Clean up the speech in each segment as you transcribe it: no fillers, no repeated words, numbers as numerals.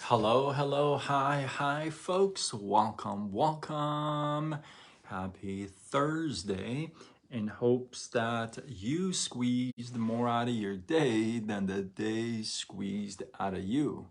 Hello, hello, hi, folks. Welcome. Happy Thursday. In hopes that you squeezed more out of your day than the day squeezed out of you.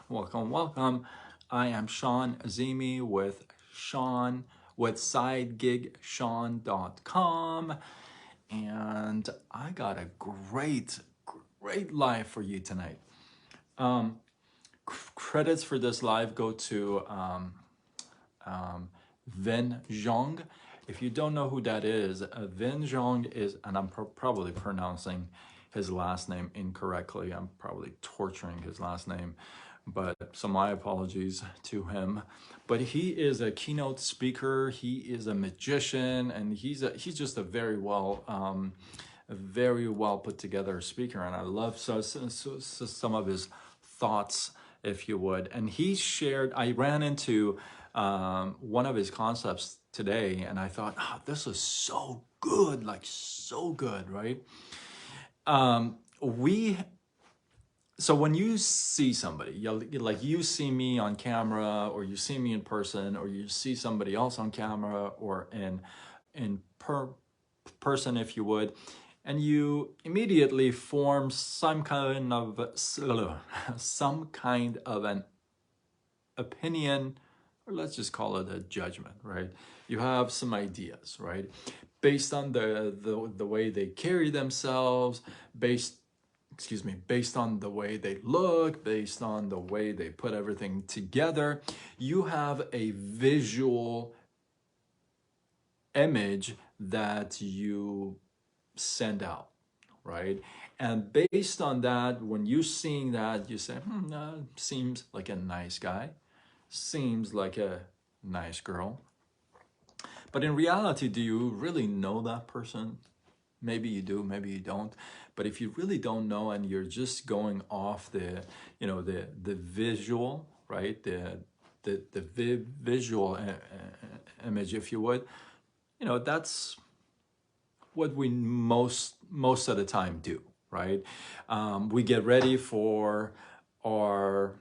Welcome. I am Sean Azimi with SideGigSean.com, and I got a great live for you tonight. Credits for this live go to Vin Zhong. If you don't know who that is, Vin Zhong is, and I'm probably pronouncing his last name incorrectly. I'm probably torturing his last name, but so my apologies to him. But he is a keynote speaker. He is a magician, and he's just a very well put together speaker. And I love some of his thoughts, if you would. And he shared, I ran into one of his concepts today, and I thought, oh, this is so good, like so good, right? So when you see somebody, like you see me on camera, or you see me in person, or you see somebody else on camera, or in person, if you would, and you immediately form some kind of an opinion, or let's just call it a judgment, right? You have some ideas, right? Based on the way they carry themselves, based on the way they look, based on the way they put everything together, you have a visual image that you send out, right? And based on that, when you're seeing that, you say, seems like a nice guy, seems like a nice girl. But in reality, do you really know that person? Maybe you do, maybe you don't. But if you really don't know, and you're just going off the visual, right? The visual image, if you would, that's what we most of the time do, right? We get ready for our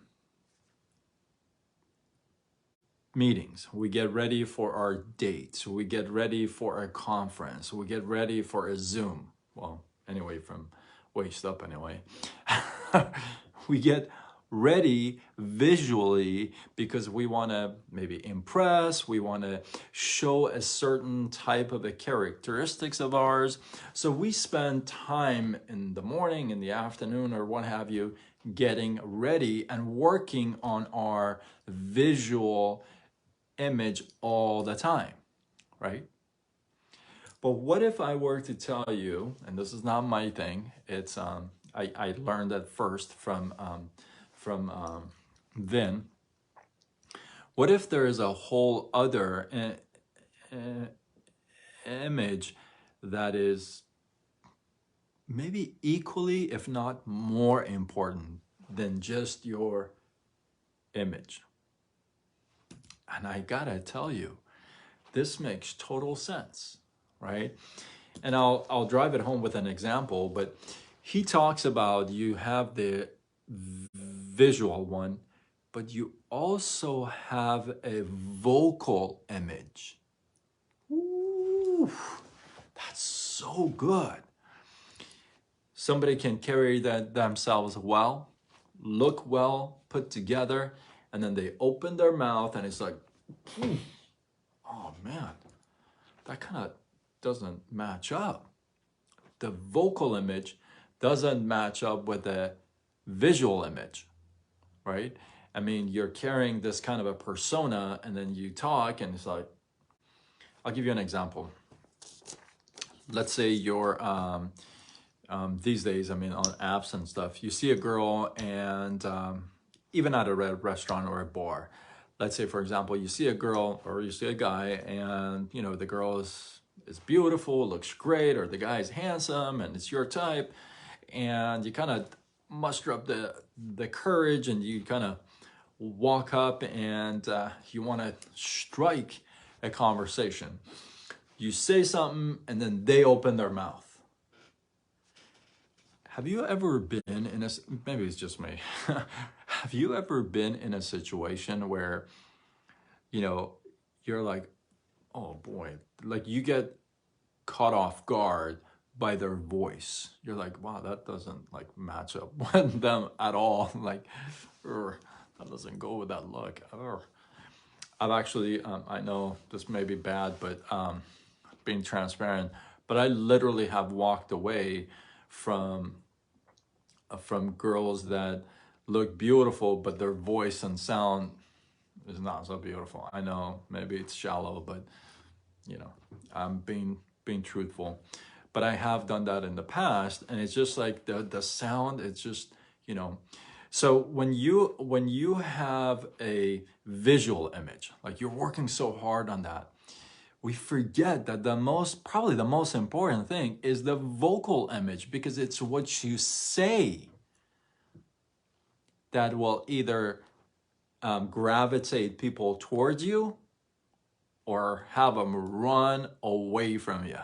meetings, we get ready for our dates, we get ready for a conference, we get ready for a Zoom. Well, anyway, from waist up anyway. We get ready visually because we want to maybe impress, we want to show a certain type of a characteristics of ours. So we spend time in the morning, in the afternoon, or what have you, getting ready and working on our visual image all the time, right? But what if I were to tell you, and this is not my thing, it's I learned that first from Vin. What if there is a whole other image that is maybe equally, if not more important than just your image? And I gotta tell you, this makes total sense, right? And I'll drive it home with an example, but he talks about you have the visual one, but you also have a vocal image. Ooh, that's so good. Somebody can carry that themselves well, look well, put together, and then they open their mouth and it's like, oh man, that kind of doesn't match up. The vocal image doesn't match up with the visual image, right? I mean, you're carrying this kind of a persona, and then you talk, and it's like, I'll give you an example. Let's say you're, these days, I mean, on apps and stuff, you see a girl, and even at a restaurant or a bar, let's say, for example, you see a girl or you see a guy, and, the girl is beautiful, looks great, or the guy is handsome, and it's your type, and you kind of muster up the courage, and you kind of walk up, and you want to strike a conversation. You say something, and then they open their mouth. have you ever been in a, maybe it's just me, have you ever been in a situation where, you know, you're like, oh boy, like you get caught off guard by their voice. You're like, wow, that doesn't like match up with them at all. Like, that doesn't go with that look. I've actually, I know this may be bad, but being transparent, but I literally have walked away from girls that look beautiful, but their voice and sound is not so beautiful. I know maybe it's shallow, but you know, I'm being truthful. But I have done that in the past, and it's just like the sound. It's just, you know. So when you have a visual image, like you're working so hard on that, we forget that probably the most important thing is the vocal image, because it's what you say that will either gravitate people towards you or have them run away from you.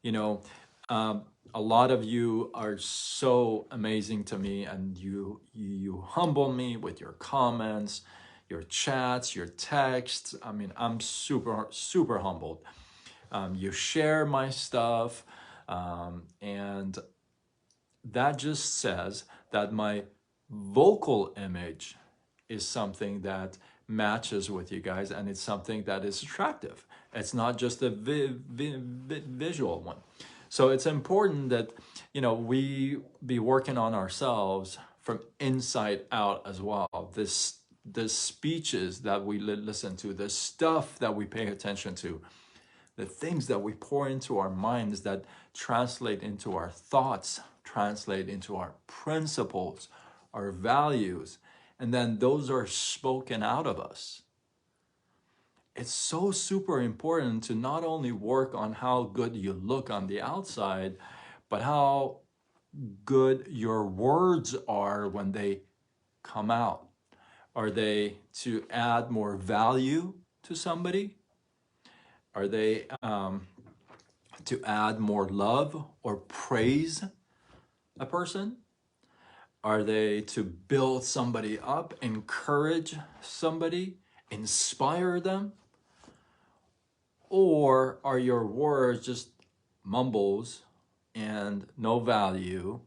You know, a lot of you are so amazing to me, and you humble me with your comments, your chats, your texts. I mean, I'm super humbled. You share my stuff, and that just says that my vocal image is something that matches with you guys, and it's something that is attractive. It's not just a visual one. So it's important that, you know, we be working on ourselves from inside out as well. The speeches that we listen to, the stuff that we pay attention to, the things that we pour into our minds that translate into our thoughts, translate into our principles, our values, and then those are spoken out of us. It's so super important to not only work on how good you look on the outside, but how good your words are when they come out. Are they to add more value to somebody? Are they to add more love or praise a person? Are they to build somebody up, encourage somebody, inspire them? Or are your words just mumbles and no value,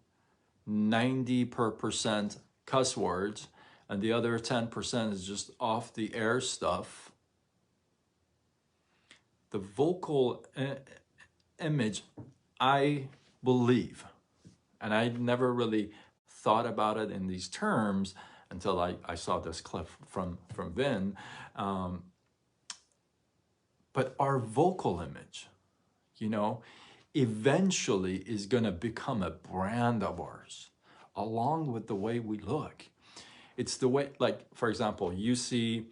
90% cuss words, and the other 10% is just off the air stuff? The vocal image, I believe, and I never really thought about it in these terms until I saw this clip from Vin. But our vocal image, you know, eventually is going to become a brand of ours, along with the way we look. It's the way, like, for example, you see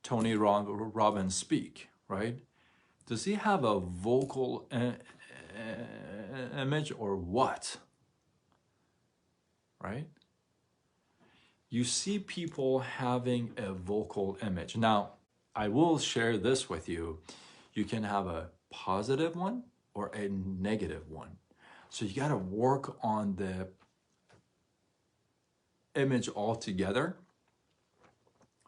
Tony Robbins speak, right? Does he have a vocal image or what? Right? You see people having a vocal image. Now, I will share this with you. You can have a positive one or a negative one. So you got to work on the image altogether,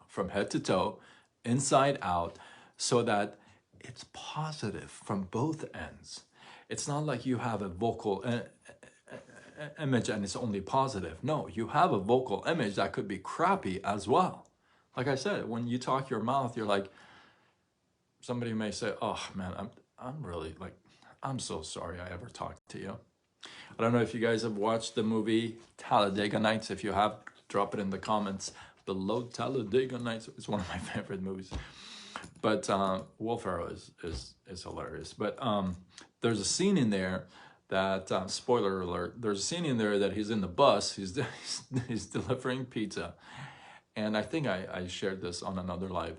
from head to toe, inside out, so that it's positive from both ends. It's not like you have a vocal image and it's only positive. No, you have a vocal image that could be crappy as well. Like I said, when you talk your mouth, you're like, somebody may say, oh man, I'm really like, I'm so sorry I ever talked to you. I don't know if you guys have watched the movie Talladega Nights. If you have, drop it in the comments below. Talladega Nights is one of my favorite movies. But Will Ferrell is hilarious. But there's a scene in there that, spoiler alert, there's a scene in there that he's in the bus, he's delivering pizza. And I think I shared this on another live,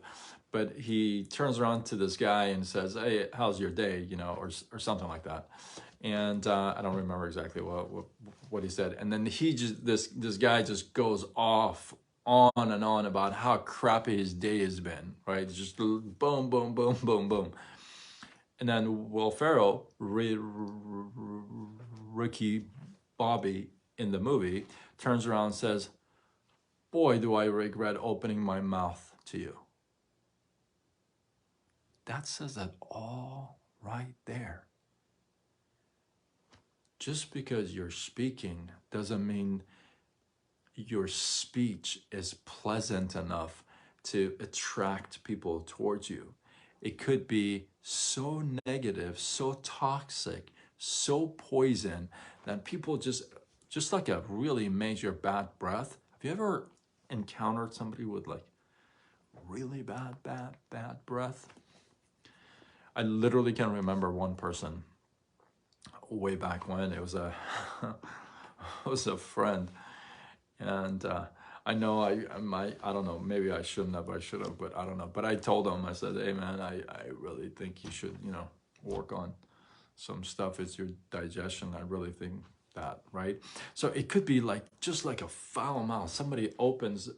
but he turns around to this guy and says, hey, how's your day? You know, or something like that. And I don't remember exactly what he said. And then this guy just goes off on and on about how crappy his day has been, right? It's just boom, boom, boom, boom, boom. And then Will Ferrell, rookie Bobby in the movie turns around and says, boy, do I regret opening my mouth to you. That says it all right there. Just because you're speaking doesn't mean your speech is pleasant enough to attract people towards you. It could be so negative, so toxic, so poison that people just like a really major bad breath. Have you ever encountered somebody with like really bad breath? I literally can remember one person way back when. It was a it was a friend, and I know I don't know, maybe I shouldn't have, I should have, but I don't know. But I told him, I said, hey man, I really think you should, you know, work on some stuff. It's your digestion. I really think that, right? So it could be like just like a foul mouth. Somebody opens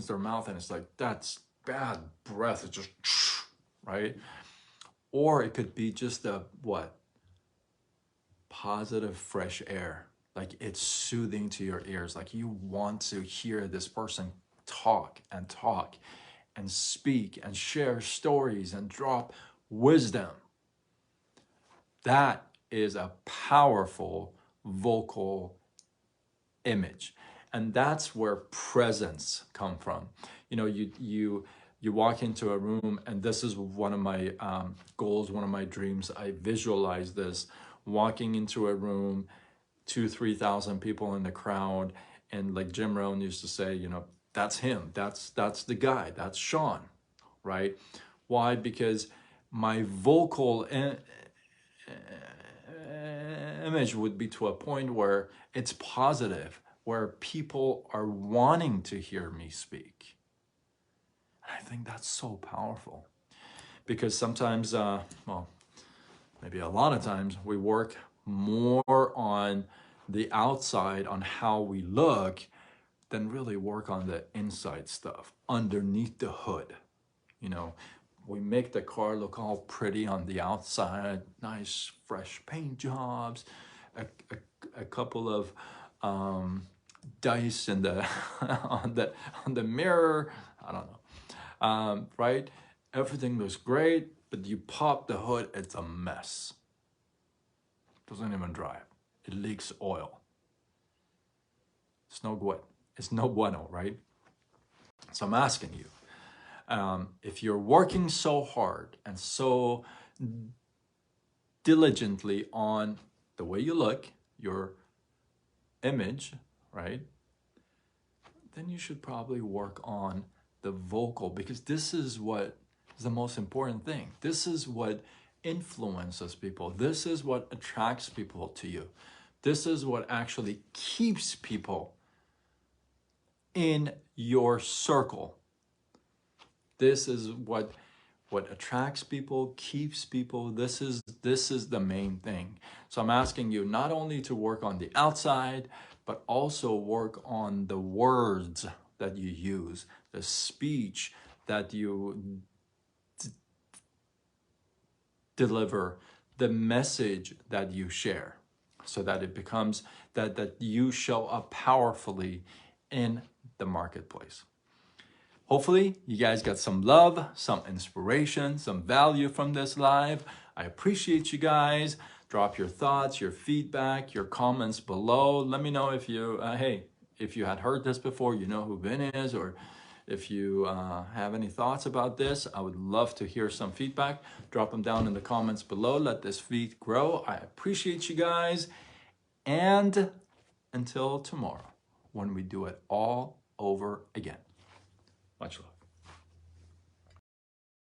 their mouth and it's like, that's bad breath. It's just right. Or it could be just a what? Positive fresh air. Like it's soothing to your ears. Like you want to hear this person talk and speak and share stories and drop wisdom. That is a powerful vocal image. And that's where presence come from. You know, you walk into a room, and this is one of my goals, one of my dreams. I visualize this, walking into a room, 2,000-3,000 people in the crowd, and like Jim Rohn used to say, you know, that's him, that's the guy, that's Sean, right? Why? Because my vocal image would be to a point where it's positive, where people are wanting to hear me speak. And I think that's so powerful, because sometimes, well, maybe a lot of times, we work more on the outside, on how we look, than really work on the inside stuff, underneath the hood. You know, we make the car look all pretty on the outside, nice fresh paint jobs, a couple of dice in the on the mirror. I don't know, right? Everything looks great, but you pop the hood, it's a mess. Doesn't even drive. It leaks oil. It's no good. It's no bueno, right? So I'm asking you, if you're working so hard and so diligently on the way you look, your image, right? Then you should probably work on the vocal, because this is what is the most important thing. This is what influences people. This is what attracts people to you. This is what actually keeps people in your circle. This is what attracts people, keeps people. This is the main thing. So I'm asking you not only to work on the outside, but also work on the words that you use, the speech that you deliver, the message that you share, so that it becomes that you show up powerfully in the marketplace. Hopefully you guys got some love, some inspiration, some value from this live. I appreciate you guys. Drop your thoughts, your feedback, your comments below. Let me know if you, hey, if you had heard this before, you know who Vin is, or if you have any thoughts about this. I would love to hear some feedback. Drop them down in the comments below. Let this feed grow. I appreciate you guys. And until tomorrow, when we do it all over again. Much love.